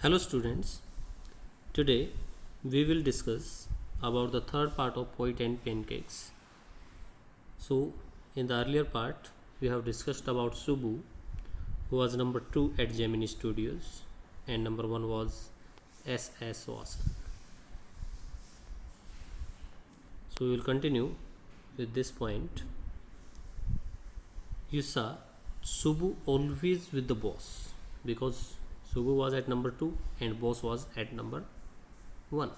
Hello students, today we will discuss about the third part of Poet and Pancakes. So in the earlier part we have discussed about Subu, who was number 2 at Gemini Studios, and number 1 was S.S. Watson. So we will continue with this point. You saw Subu always with the boss, because Subu was at number 2 and boss was at number 1.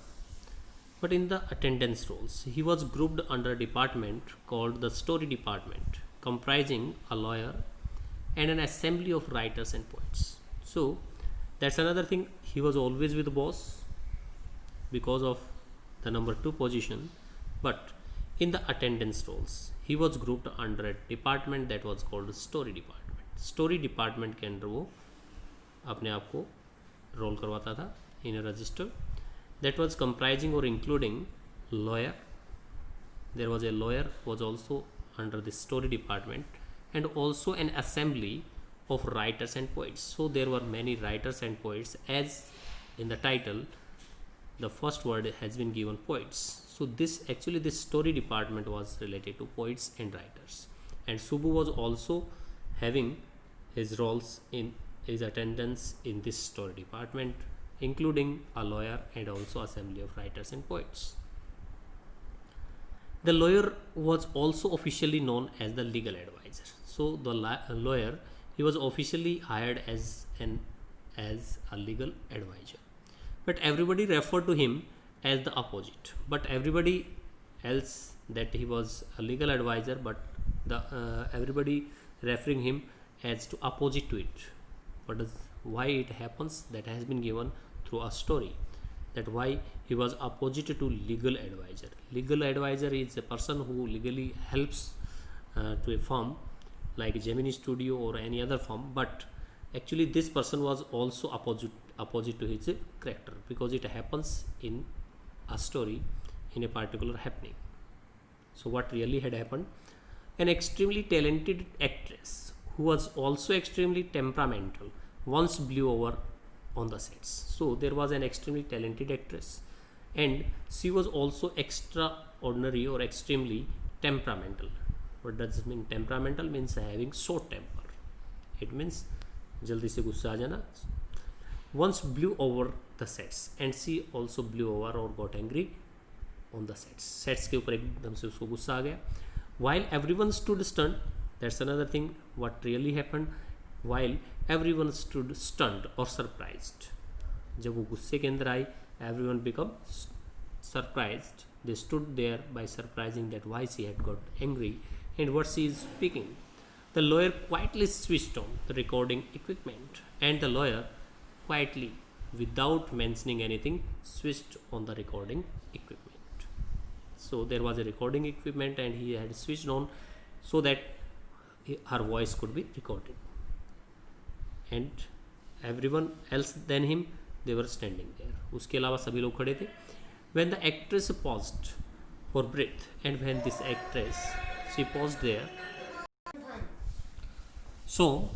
But in the attendance roles, he was grouped under a department called the story department, comprising a lawyer and an assembly of writers and poets. So that's another thing. He was always with the boss because of the number 2 position, but in the attendance roles, he was grouped under a department that was called the story department. Story department के अंदर वो अपने आप को role करवाता था इन a register that was comprising or including lawyer. There was a lawyer was also under the story department, and also an assembly of writers and poets. So there were many writers and poets, as in the title the first word has been given, poets. So this story department was related to poets and writers, and Subu was also having his roles in his attendance in this story department, including a lawyer and also assembly of writers and poets. The lawyer was also officially known as the legal advisor. So the lawyer, he was officially hired as a legal advisor, but everybody referred to him as the opposite. But everybody else that he was a legal advisor, but the everybody referring him as to opposite to it. Why it happens, that has been given through a story, that why he was opposite to legal advisor. Legal advisor is a person who legally helps to a firm like Gemini Studio or any other firm, but actually this person was also opposite to his character, because it happens in a story in a particular happening. So what really had happened, an extremely talented actress who was also extremely temperamental once blew over on the sets. So there was an extremely talented actress, and she was also extraordinary or extremely temperamental. What does it mean? Temperamental means having short temper. It means जल्दी से गुस्सा आ जाना. Once blew over the sets, and she also blew over or got angry on the sets. Sets के ऊपर एकदम से उसको गुस्सा आ गया. While everyone stood stunned, that's another thing. What really happened? While everyone stood stunned or surprised, जब वो गुस्से के अंदर आई, everyone become surprised. They stood there by surprising that why she had got angry and what she is speaking. The lawyer quietly switched on the recording equipment, and the lawyer quietly, without mentioning anything, switched on the recording equipment. So there was a recording equipment, and he had switched on so that her voice could be recorded. And everyone else than him, they were standing there. उसके अलावा सभी लोग खड़े थे. When the actress paused for breath, and when this actress, she paused there. So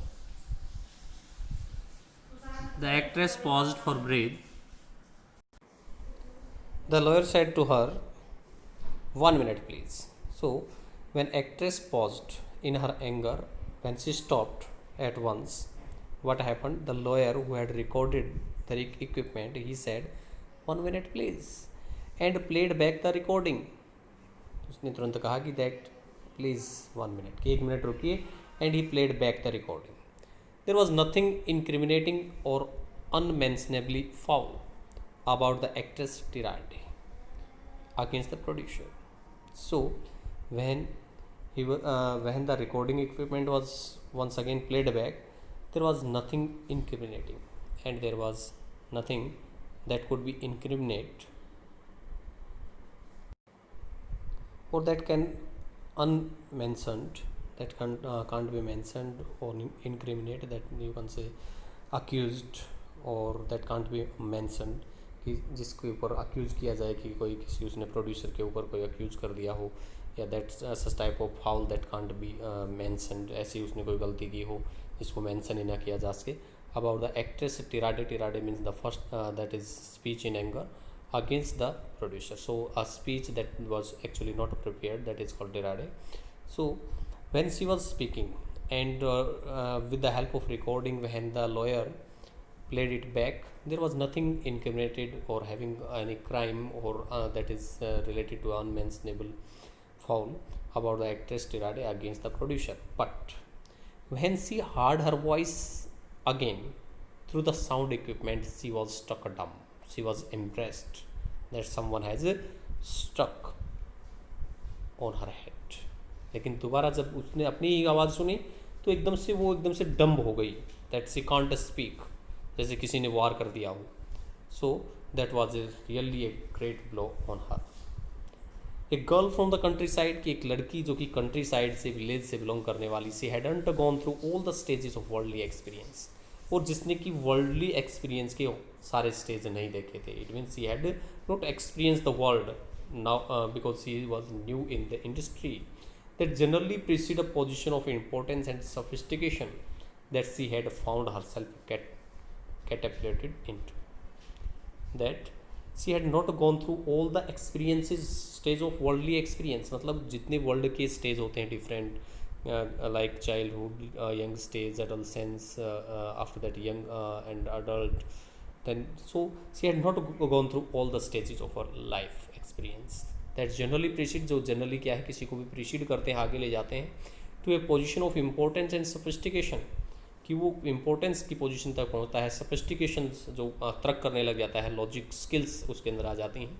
the actress paused for breath. The lawyer said to her, "1 minute, please." So when actress paused in her anger, when she stopped at once, what happened? The lawyer who had recorded the equipment, he said, "1 minute, please," and played back the recording. उसने तुरंत कहा कि that please 1 minute, कि 1 minute रुकिए, and he played back the recording. There was nothing incriminating or unmentionably foul about the actress' tirade against the producer. So when the recording equipment was once again played back, there was nothing incriminating, and there was nothing that could be incriminate or that can unmentioned, that can't be mentioned or incriminate, that you can say accused, or that can't be mentioned, कि जिसके ऊपर accuse किया जाए कि कोई किसी उसने producer के ऊपर कोई अक्यूज़ कर दिया हो, या that such type of foul that can't be mentioned, ऐसी उसने कोई गलती की हो जिसको मेंशन ही ना किया जा सके. about the actress tirade. Tirade means the first that is speech in anger against the producer. So a speech that was actually not prepared, that is called tirade. So when she was speaking, and with the help of recording, when the lawyer played it back, there was nothing incriminated or having any crime or that is related to unmentionable foul about the actress tirade against the producer. But when she heard her voice again through the sound equipment, she was struck dumb. She was impressed that someone has struck on her head. लेकिन दोबारा जब उसने अपनी आवाज़ सुनी तो एकदम से वो एकदम से डम्ब हो गई, दैट शी कांट स्पीक, जैसे किसी ने वार कर दिया हो. So that was really a great blow on her. एक girl from the countryside की, एक लड़की जो कि कंट्री साइड से, विलेज से बिलोंग करने वाली, she hadn't gone through all the stages of worldly experience, और जिसने कि वर्ल्डली एक्सपीरियंस के सारे स्टेज नहीं देखे थे. It means she had not experience the world now because she was new in the industry that generally precede a position of importance and sophistication that she had found herself catapulted into. That she had not gone through all the experiences, stage of worldly experience, मतलब जितने world के stage होते हैं different, like childhood, young stage, adolescence, after that young and adult, then so she had not gone through all the stages of her life experience. That generally preceded, जो generally क्या है, किसी को भी preceded करते हैं, आगे ले जाते हैं to a position of importance and sophistication, कि वो इम्पोर्टेंस की पोजीशन तक पहुंचता है, सोफिस्टिकेशन जो तर्क करने लग जाता है, लॉजिक स्किल्स उसके अंदर आ जाती हैं.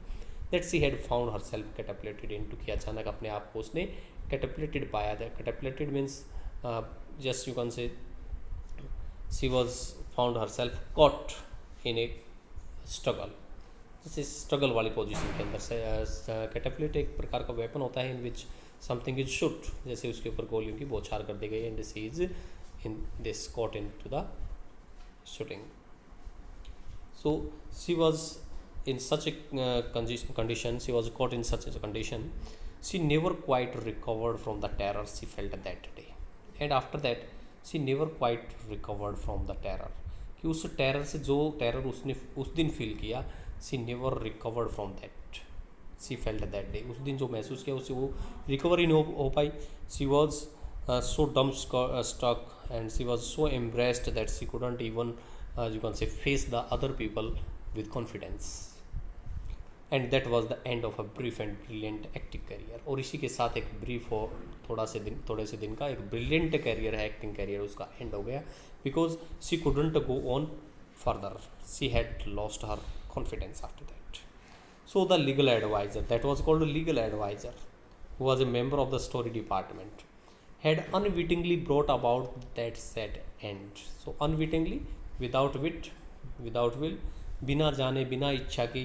That she had found herself catapulted into, कि अचानक अपने आप को उसने कैटेपुलेटेड पाया. Catapulted means just you can say she was found herself caught in a struggle, जैसे स्ट्रगल वाली पोजीशन के अंदर से. कैटेपुलेट एक प्रकार का वेपन होता है in which something is shoot, जैसे उसके ऊपर गोलियों की बौछार कर दी गई, and she is in this caught into the shooting. So she was in such a condition, she was caught in such a condition, she never quite recovered from the terror she felt that day, and after that she never quite recovered from the terror, कि उस terror से, जो terror उसने उस दिन feel किया, she never recovered from that, she felt that day, उस दिन जो महसूस किया उससे वो रिकवर ही नहीं हो पाई. She was so dumbstruck and she was so embarrassed that she couldn't even you can say face the other people with confidence, and that was the end of a brief and brilliant acting career. और इसी के साथ एक brief और थोड़े से दिन का एक ब्रिलियंट करियर है, एक्टिंग करियर, उसका एंड हो गया, because she couldn't go on further, she had lost her confidence after that. So the legal advisor, that was called a legal advisor, who was a member of the story department, had unwittingly brought about that sad end. So unwittingly, without wit, without will, बिना जाने बिना इच्छा की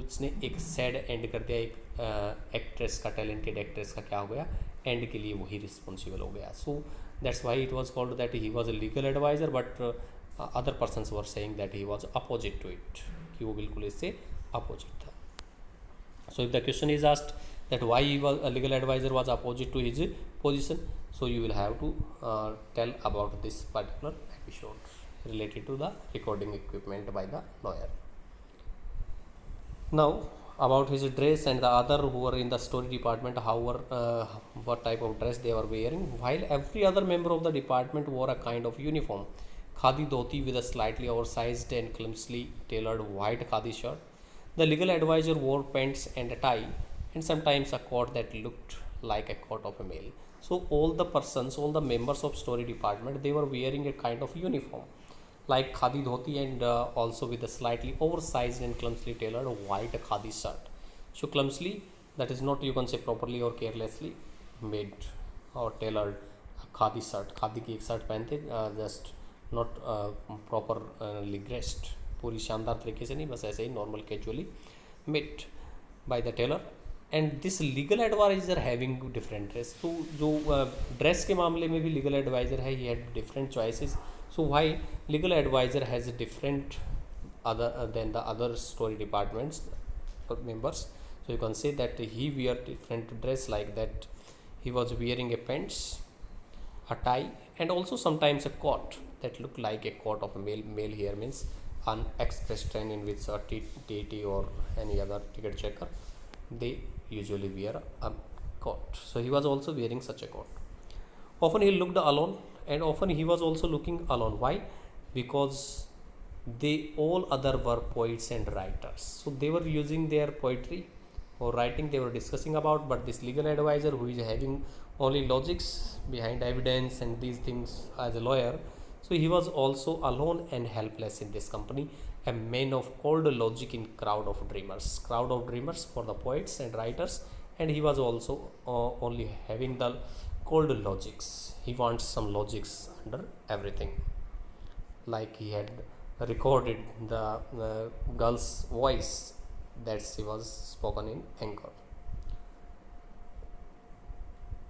उसने एक sad and कर दिया. एक एक्ट्रेस का, टैलेंटेड एक्ट्रेस का क्या हो गया, एंड के लिए वही रिस्पॉन्सिबल हो गया. So that's why it was called that he was a legal adviser, but other persons were saying that he was opposite to it, कि वो बिल्कुल इससे अपोजिट था. So if the question is asked that why he was a legal adviser was opposite to his position, so you will have to tell about this particular episode related to the recording equipment by the lawyer. Now about his dress and the other who were in the story department, what type of dress they were wearing. While every other member of the department wore a kind of uniform, khadi dhoti with a slightly oversized and clumsily tailored white khadi shirt, the legal advisor wore pants and a tie, and sometimes a coat that looked like a coat of a male. So all the members of story department, they were wearing a kind of uniform like khadi dhoti and also with a slightly oversized and clumsily tailored white khadi shirt. So clumsily, that is not, you can say, properly or carelessly made or tailored khadi shirt. khadi की एक shirt पहनते, just not properly dressed, पूरी शानदार तरीके से नहीं, बस ऐसे ही normal casually made by the tailor. And this legal adviser having different dress. तो जो ड्रेस के मामले में भी लीगल एडवाइज़र है, he had different choices. So why legal adviser has different other than the other story departments members, so you can say that he wear different dress, like that he was wearing a pants a tie, and also sometimes a coat that looked like a coat of a male. Male here means an express train in which a TT or any other ticket checker, they usually wear a coat. So he was also wearing such a coat. Often he looked alone, and often he was also looking alone. Why? Because they all other were poets and writers. So they were using their poetry or writing they were discussing about, but this legal advisor who is having only logics behind evidence and these things as a lawyer, so he was also alone and helpless in this company, a man of cold logic in crowd of dreamers for the poets and writers, and he was also only having the cold logics. He wants some logics under everything, like he had recorded the girl's voice that she was spoken in anger.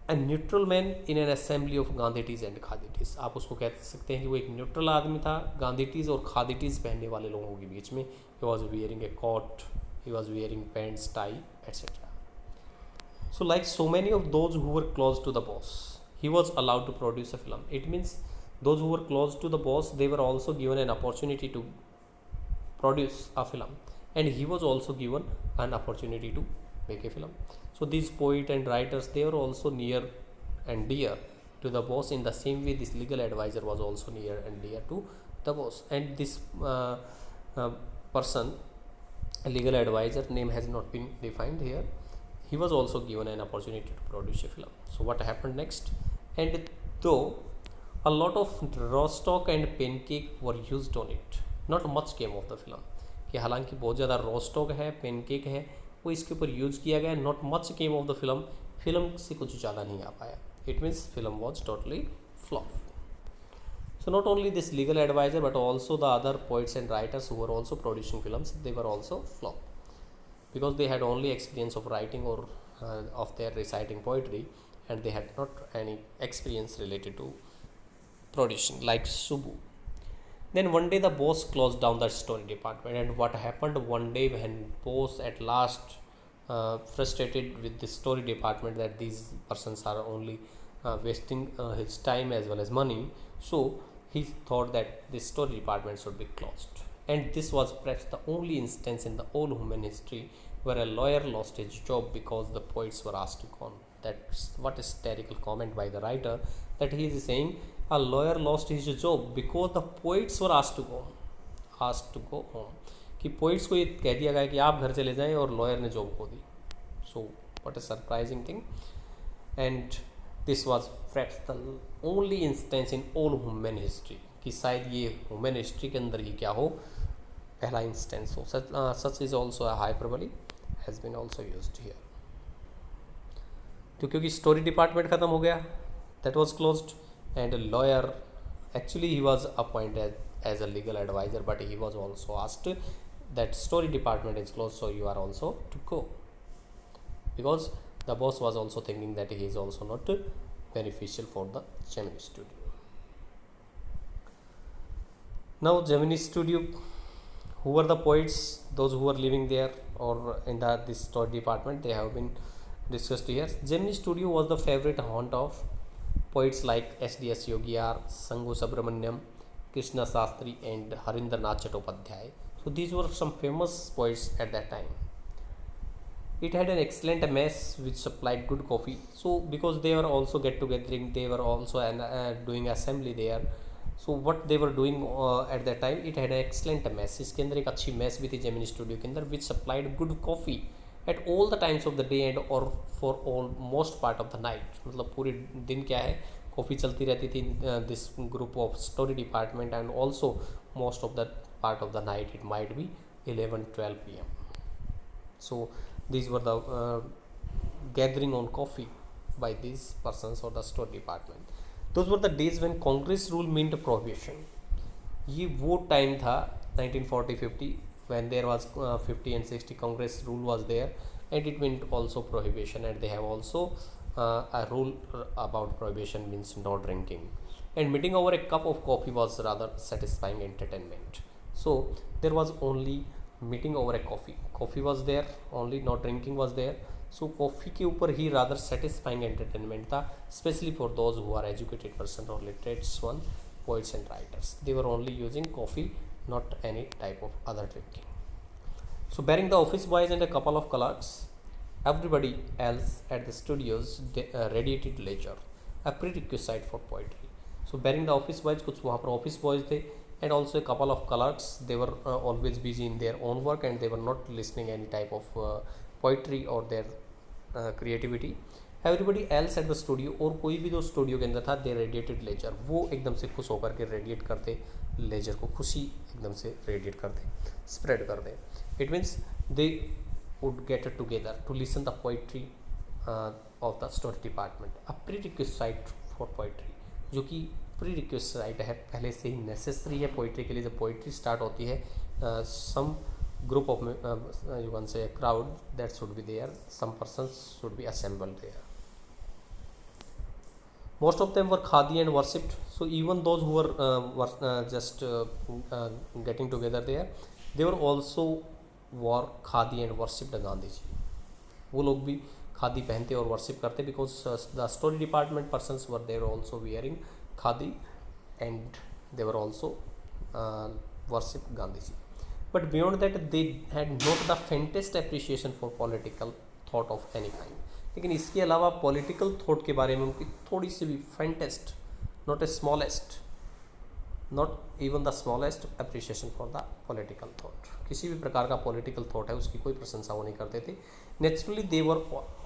A neutral man in an assembly of Gandhiites and Khadiites, आप उसको कह सकते हैं कि वो एक neutral आदमी था गांधीटीज और खादीटीज पहनने वाले लोगों के बीच में. He was wearing a coat, he was wearing pants, tie, etcetera. So like so many of those who were close to the boss, he was allowed to produce a film. It means those who were close to the boss, they were also given an opportunity to produce a film, and he was also given an opportunity to make a film. So these poet and writers, they were also near and dear to the boss. In the same way, this legal advisor was also near and dear to the boss. And this person, a legal advisor, name has not been defined here, he was also given an opportunity to produce a film. So what happened next? And though a lot of rostock and pancake were used on it, not much came of the film. कि हालांकि बहुत ज़्यादा रोस्टॉक है, pancake है, वो इसके ऊपर use किया गया. Not much came of the film, film से कुछ ज़्यादा नहीं आ पाया. It means film was totally flop. So not only this legal advisor but also the other poets and writers who were also producing films, they were also flop, because they had only experience of writing or of their reciting poetry, and they had not any experience related to producing like Subbu. Then one day the boss closed down the story department, and what happened one day when boss at last frustrated with the story department that these persons are only wasting his time as well as money, so he thought that this story department should be closed. And this was perhaps the only instance in the whole human history where a lawyer lost his job because the poets were asked to go on. That's what a satirical comment by the writer, that he is saying a lawyer lost his job because the poets were asked to go home. कि poets को ये कह दिया गया कि आप घर चले जाएं और lawyer ने job खो दी. So what a surprising thing. And this was perhaps the only instance in all human history कि शायद ये human history के अंदर ही क्या हो, पहला instance हो. Such is also a hyperbole has been also used here. तो क्योंकि story department ख़त्म हो गया, that was closed, and a lawyer, actually he was appointed as a legal advisor, but he was also asked that story department is closed, so you are also to go, because the boss was also thinking that he is also not beneficial for the Gemini Studio. Now Gemini Studio, who were the poets, those who were living there or in this story department, they have been discussed here. Gemini Studio was the favorite haunt of poets like S.D.S. Yogiyar, Sangu Subramanyam, Krishna Sastri, and Harindranath Chattopadhyay. So these were some famous poets at that time. It had an excellent mess which supplied good coffee. So because they were also get togethering, they were also doing assembly there. So what they were doing at that time, it had an excellent mess. इसके अंदर एक अच्छी mess भी थी Gemini Studio के अंदर, which supplied good coffee at all the times of the day and or for all most part of the night. मतलब पूरे दिन क्या है, कॉफ़ी चलती रहती थी this group of story department, and also most of the part of the night, it might be 11-12 p.m. So these were the gathering on coffee by these persons or the story department. Those were the days when Congress rule meant prohibition. ये वो time था 1940-50 when there was 50 and 60 Congress rule was there, and it meant also prohibition, and they have also a rule about prohibition means no drinking, and meeting over a cup of coffee was rather satisfying entertainment. So there was only meeting over a coffee was there only, no drinking was there. So coffee के ऊपर ही rather satisfying entertainment था, specially for those who are educated person और literates one, poets and writers. They were only using coffee, not any type of other drinking. So bearing the office boys and a couple of clerks, everybody else at the studios radiated leisure, a prerequisite for poetry. So bearing the office boys, कुछ वहाँ पर office boys थे, and also a couple of clerks. They were always busy in their own work and they were not listening any type of poetry or their creativity. Everybody else at the studio, और कोई भी जो studio के अंदर था, दे radiated laser, वो एकदम से खुश होकर के रेडिएट करते लेजर को, खुशी एकदम से रेडिएट करते, स्प्रेड कर दे. It means they would get together to listen the poetry of the story department. A pre request for poetry, जो कि प्री रिक्वेस्ट है, पहले से ही नेसेसरी है पोइट्री के लिए. जब पोइट्री स्टार्ट होती है, सम group of you can say a crowd that should be there, some persons should be assembled there. Most of them were khadi and worshipped. So even those who were just getting together there, they were also wore khadi and worshipped Gandhi ji. वो लोग भी खादी पहनते और worship करते, because the story department persons were there also wearing khadi and they were also worship Gandhi ji. But beyond that, they had not the faintest appreciation for political thought of any kind. लेकिन इसके अलावा political thought के बारे में उनकी थोड़ी सी भी faintest, not a smallest, not even the smallest appreciation for the political thought. किसी भी प्रकार का political thought है उसकी कोई प्रशंसा वो नहीं करते थे. Naturally they were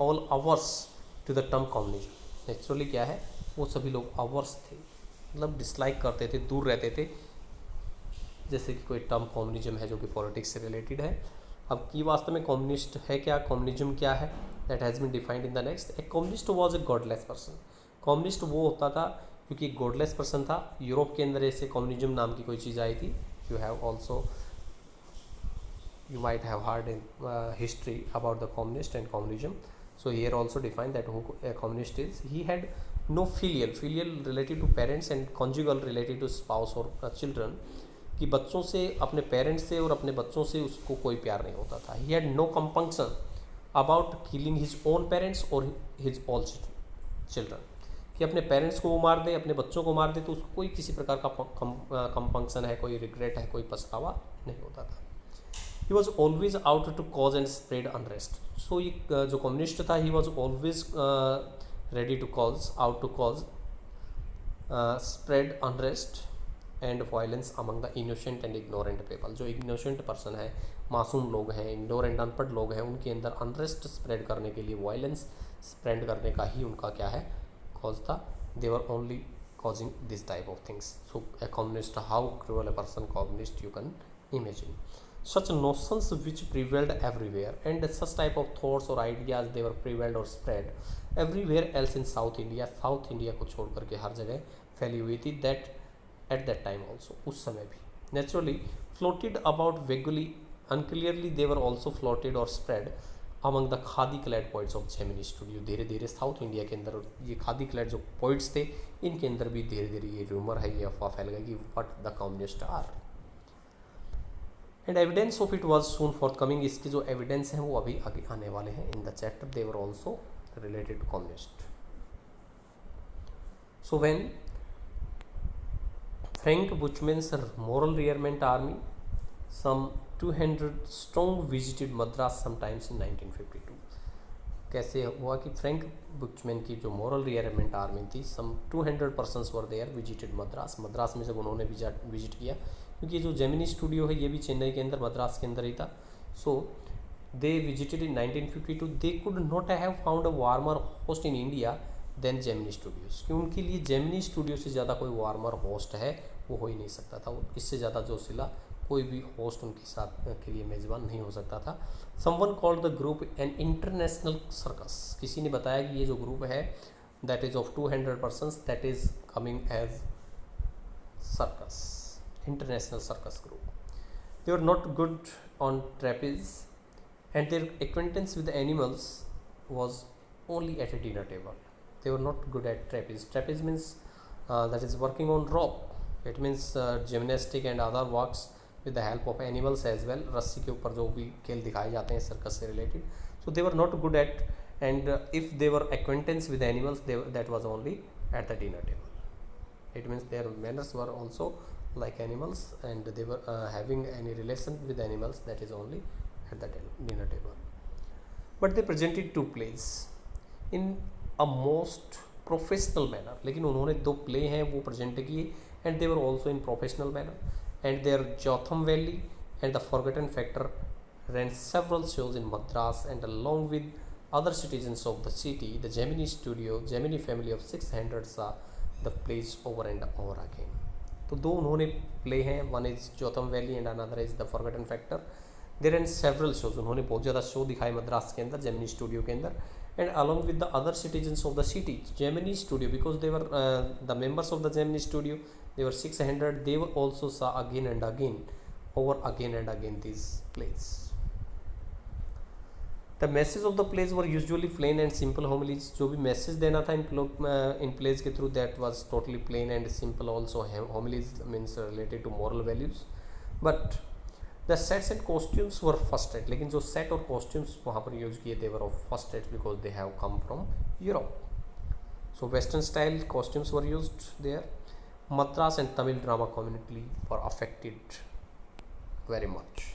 all averse to the term communism. Naturally क्या है, वो सभी लोग averse थे, मतलब dislike करते थे, दूर रहते थे. जैसे कि कोई टर्म कम्युनिज्म है जो कि पॉलिटिक्स से रिलेटेड है. अब की वास्तव में कम्युनिस्ट है क्या, कम्युनिज्म क्या है, that has been defined in the next. A communist was a godless person. Communist वो होता था क्योंकि एक गॉडलेस पर्सन था. यूरोप के अंदर ऐसे कम्युनिज्म नाम की कोई चीज़ आई थी. You have also, you might have heard in history about the communist and communism. So here also defined that who a communist is. He had no filial related to parents and conjugal related to spouse or children. कि बच्चों से, अपने parents से और अपने बच्चों से उसको कोई प्यार नहीं होता था. He had no compunction about killing his own parents और हिज ऑल चिल्ड्रन, कि अपने पेरेंट्स को वो मार दे, अपने बच्चों को मार दे, तो उसको कोई किसी प्रकार का कंपंक्शन है, कोई रिग्रेट है, कोई पछतावा नहीं होता था. He was always out to cause and spread unrest. So ये जो कम्युनिस्ट था, he was always ready to cause, out to cause spread unrest and violence among the innocent and ignorant people. जो इग्नोसेंट पर्सन है, मासूम लोग हैं, ignorant अनपढ़ लोग हैं, उनके अंदर अनरेस्ट स्प्रेड करने के लिए, वायलेंस स्प्रेड करने का ही उनका क्या है, कॉज था. They were only causing this type of things. So a communist, how cruel a person communist you can imagine. Such notions which prevailed everywhere, and such type of thoughts or ideas they were prevailed or spread everywhere else in South India. South India को छोड़ करके हर जगह फैली हुई थी. That at that time also, उस समय भी. Naturally floated about vaguely, unclearly, they were also floated or spread among the khadi clad poets of Gemini Studio. धीरे धीरे साउथ इंडिया के अंदर ये खादी clad जो poets थे, इनके अंदर भी धीरे धीरे ये रूमर है, ये अफवाह फैल गई कि what the communists are. And evidence of it was soon forthcoming. इसके जो एविडेंस हैं वो अभी आगे आने वाले हैं in the chapter. They were also related to communist. So when Frank Buchman's moral rearmament army some 200 strong visited Madras sometimes in 1952. कैसे हुआ कि फ्रैंक बुचमैन की जो मोरल रियरमेंट आर्मी थी, some 200 persons were there visited Madras. Madras में जब उन्होंने विजिट किया, क्योंकि जो जेमिनी स्टूडियो है ये भी चेन्नई के अंदर, मद्रास के अंदर ही था. So they visited in 1952. They could not have found a warmer host in India than Gemini Studios. कि उनके लिए जेमिनी स्टूडियो से ज़्यादा कोई वार्मर होस्ट है वो हो ही नहीं सकता था. इससे ज़्यादा जो सिला कोई भी होस्ट उनके साथ के लिए मेज़बान नहीं हो सकता था. Someone called the group an international circus. किसी ने बताया कि ये जो ग्रुप है that is of 200 persons, that is coming as circus, international circus group. They were not good on trapeze and their acquaintance with the animals was only at a dinner table. They were not good at trapeze. Trapeze means that is working on rope. It means gymnastic and other works with the help of animals as well. रस्सी के ऊपर जो भी खेल दिखाए जाते हैं circus से related, So they were not good at, and if they were acquaintance with animals, that was only at the dinner table. It means their manners were also like animals, and they were having any relation with animals, that is only at the dinner table. But they presented two plays in a most professional manner, लेकिन उन्होंने दो play हैं वो present किए, and they were also in professional manner, and there Jotham Valley and the Forgotten Factor ran several shows in Madras, and along with other citizens of the city, the Gemini family of 600 saw the plays over and over again. तो दो उन्होंने play हैं, one is Jotham Valley and another is the Forgotten Factor. There and several shows, उन्होंने बहुत ज़्यादा show दिखाए मद्रास के अंदर, जेमिनी स्टूडियो के अंदर, and along with the other citizens of the city, Gemini studio, because they were the members of the Gemini studio, they were 600, they were also saw again and again these plays. The message of the plays were usually plain and simple homilies. जो भी message देना था इन pledge के through, that was totally plain and simple. Also homilies means related to moral values. But the sets and costumes were first rate, लेकिन जो set और costumes वहाँ पर यूज किए they were of first rate because they have come from Europe. So western style costumes were used there. Madras and Tamil drama community were affected very much.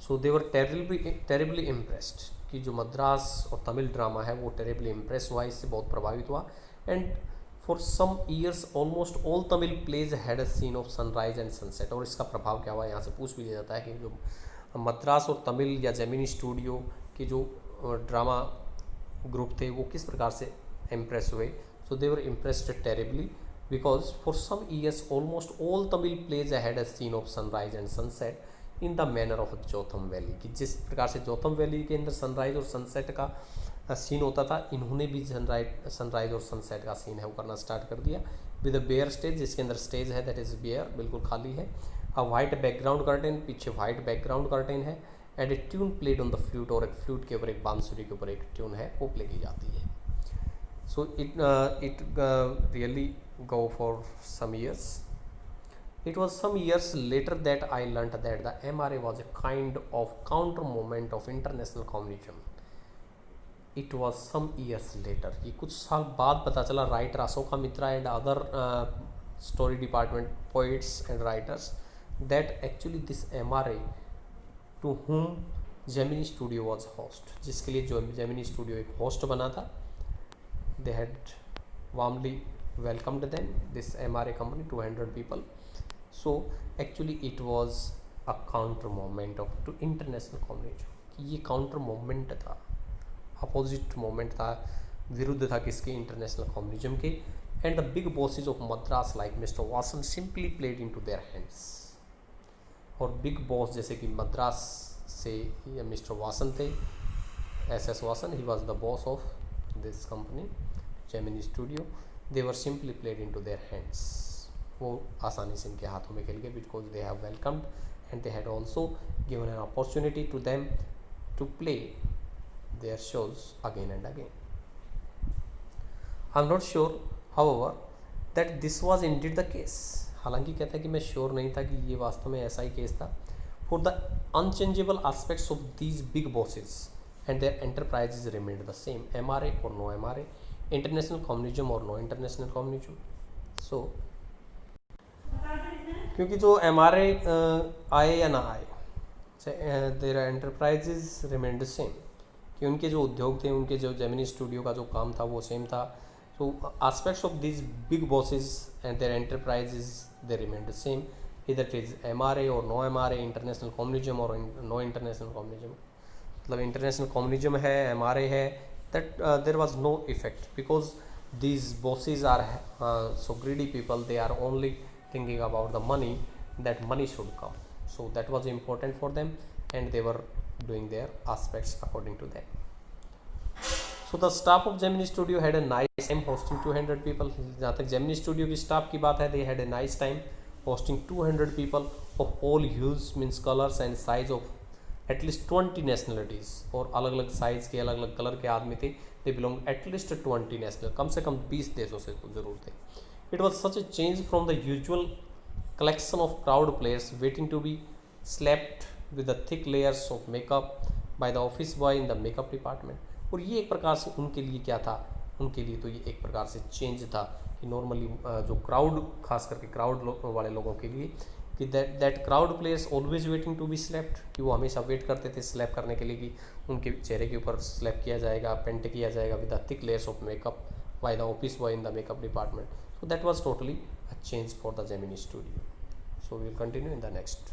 So they were terribly impressed कि जो मद्रास और Tamil drama है वो terribly impressed हुआ, इससे बहुत प्रभावित हुआ. And for some years almost all Tamil plays had a scene of sunrise and sunset. और इसका प्रभाव क्या हुआ, यहाँ से पूछ भी लिया जाता है कि जो मद्रास और तमिल या जेमिनी स्टूडियो की जो ड्रामा ग्रुप थे वो किस प्रकार से इम्प्रेस हुए. So they were impressed terribly because for some years almost all Tamil plays had a scene of sunrise and sunset in the manner of Jotham valley, कि जिस प्रकार से जोथम वैली के अंदर सनराइज और सनसेट का सीन होता था, इन्होंने भी सनराइज और सनसेट का सीन है वो करना स्टार्ट कर दिया. विद अ बेयर स्टेज, जिसके अंदर स्टेज है दैट इज़ बेयर, बिल्कुल खाली है. अ वाइट बैकग्राउंड कर्टेन, पीछे वाइट बैकग्राउंड कर्टेन है, and A tune played on the flute, और एक फ्लूट के ऊपर, एक बांसुरी के ऊपर एक ट्यून है वो प्ले की जाती है. So it really go for some years. It was some years later that I learnt that the MRA was a kind of counter movement of international communism. It was some years later. ये कुछ साल बाद पता चला, writer Ashoka Mitra and other story department poets and writers that actually this MRA to whom Gemini Studio was host, जिसके लिए जो Gemini Studio एक होस्ट बना था, they had warmly welcomed them, this MRA company, 200 people. So actually it was a counter movement of to international communism. कि ये counter movement था, opposite movement था, विरुद्ध था किसके, इंटरनेशनल कम्युनिज्म के. And the big bosses of Madras like mister Vasan simply played into their hands. और big boss जैसे कि मद्रास से मिस्टर वासन थे, SS Vasan, he was the boss of this company Gemini studio. They were simply played into their hands. वो आसानी से इनके हाथों में खेल गए because they have welcomed and they had also given an opportunity to them to play their shows again and again. I am not sure however that this was indeed the case. हालांकि कहता है कि मैं sure नहीं था कि ये वास्तव में ऐसा ही केस था. For the unchangeable aspects of these big bosses and their enterprises remained the same, MRA और नो MRA, इंटरनेशनल कम्युनिज्म और नो इंटरनेशनल कम्युनिज्म. सो क्योंकि जो MRA आए या ना आए, देयर एंटरप्राइजेज रिमेन्ड सेम, कि उनके जो उद्योग थे, उनके जो जेमिनी स्टूडियो का जो काम था वो सेम था. So aspects of these big bosses and their enterprises, they remained the same, either it is MRA or no MRA, international communism or no international communism. मतलब international communism है, MRA है, that there was no effect because these bosses are so greedy people. They are only thinking about the money, that money should come. So that was important for them and they were doing their aspects according to that. So the staff of Gemini Studio had a nice time hosting 200 people. जहाँ तक Gemini Studio की staff की बात है, they had a nice time hosting 200 people of all hues, means colors and size of at least 20 nationalities. और अलग अलग size के, अलग अलग कलर के आदमी थे. They belong at least 20 national, कम से कम 20 देशों से ज़रूर थे. It was such a change from the usual collection of crowd players waiting to be slapped with the thick layers of makeup by the office boy in the makeup department. और ये एक प्रकार से उनके लिए क्या था, उनके लिए तो ये एक प्रकार से चेंज था कि नॉर्मली जो क्राउड, खास करके क्राउड वाले लोगों के लिए, कि that crowd players always waiting to be slapped, कि वो हमेशा वेट करते थे स्लैप करने के लिए कि उनके चेहरे के ऊपर स्लैप किया जाएगा, पेंट किया जाएगा with the thick layers of makeup by the office boy in the makeup department. So that was totally a change for the Gemini Studio. So we will continue in the next